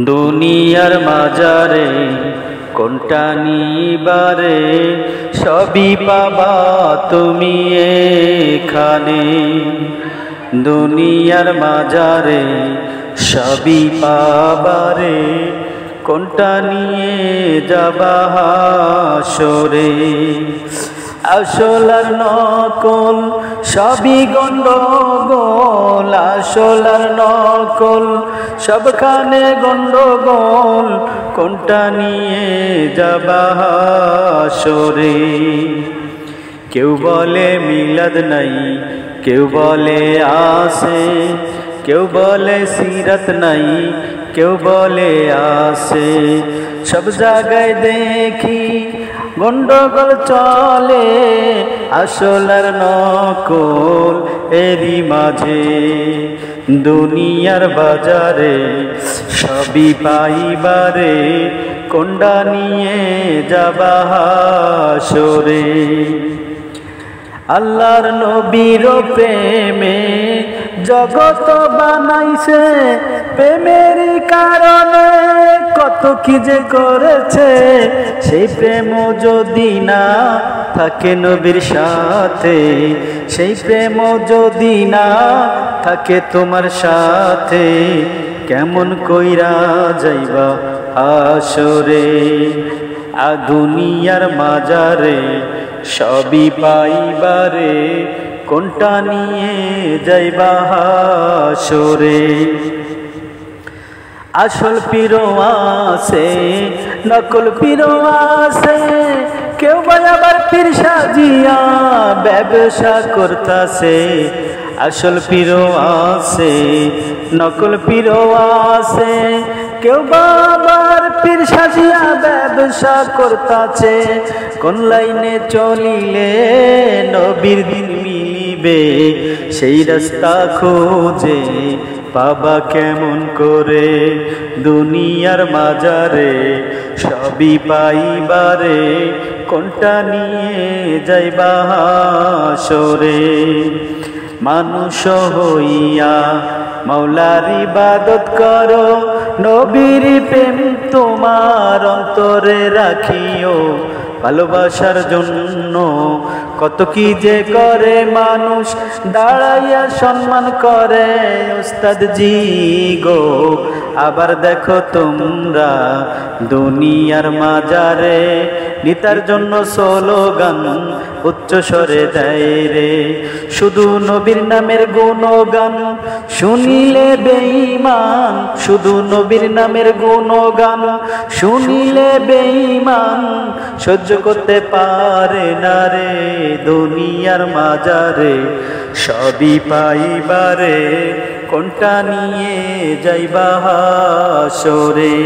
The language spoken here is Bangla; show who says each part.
Speaker 1: দুনিয়ার মাজারে কোনটা নিবারে সবই পাবা তুমি এখানে। দুনিয়ার মাজারে সবই পাবারে কোনটা নিয়ে যাবা হাসরে। আসল আর নকল সবই গন্ডগোল, আসল আর নকল সবখানে গন্ডগোল, কোনটা নিয়ে যাবা হাসরে। কেউ বলে মিলাদ নাই, কেউ বলে আসে, কেউ বলে সিরাত নাই, কেউ বলে আসে। সব জায়গায় দেখি গন্ডগোল চলে, আসল আর নকল এরই মাঝে। দুনিয়ার বাজারে সবই পাইবারে কোনটা নিয়ে যাবা হাসরে। আল্লাহর নবীর প্রেমে জগৎ বানাইছে, প্রেমের কারণে কত কি যে করেছে। সেই প্রেম যদি না থাকে নবীর সাথে, সেই প্রেম যদি না থাকে তোমার সাথে, কেমন কইরা যাইবা হাসরে। দুনিয়ার মাজারে সবই পাইবারে কোনটা নিয়ে যাইবা হাসরে। আসল পীরও আছে, নকল পীরও আছে, কেউ আবার পীর সাজিয়া ব্যবসা করতাছে। আসল পীরও আছে, নকল পীরও আছে, কেউ আবার পীর সাজিয়া ব্যবসা করতাছে। কোন লাইনে চলিলে নবীর দিন মিলিবে, সেই রাস্তা খোঁজে পাবা কেমন করে। দুনিয়ার মাজারে সবই পাইবারে কোনটা নিয়ে যাইবা হাসরে। মানুষ হইয়া মাওলার ইবাদত করো, নবীর প্রেম তোমার অন্তরে রাখিও। ভালোবাসার জন্য কত কি যে করে মানুষ, দাঁড়াইয়া সম্মান করে উস্তাদ জি গো। আবার দেখো তোমরা দুনিয়ার মাজারে নিতার জন্য স্লোগান উচ্চ স্বরে দেয় রে। শুধু নবীর নামের গুণগান শুনিলে বেঈমান, শুধু নবীর নামের গুণগান শুনিলে বেঈমান সহ্য করতে পারে না রে। দুনিয়ার মাজারে সবই পাইবারে কোনটা নিয়ে যাইবা হাসরে।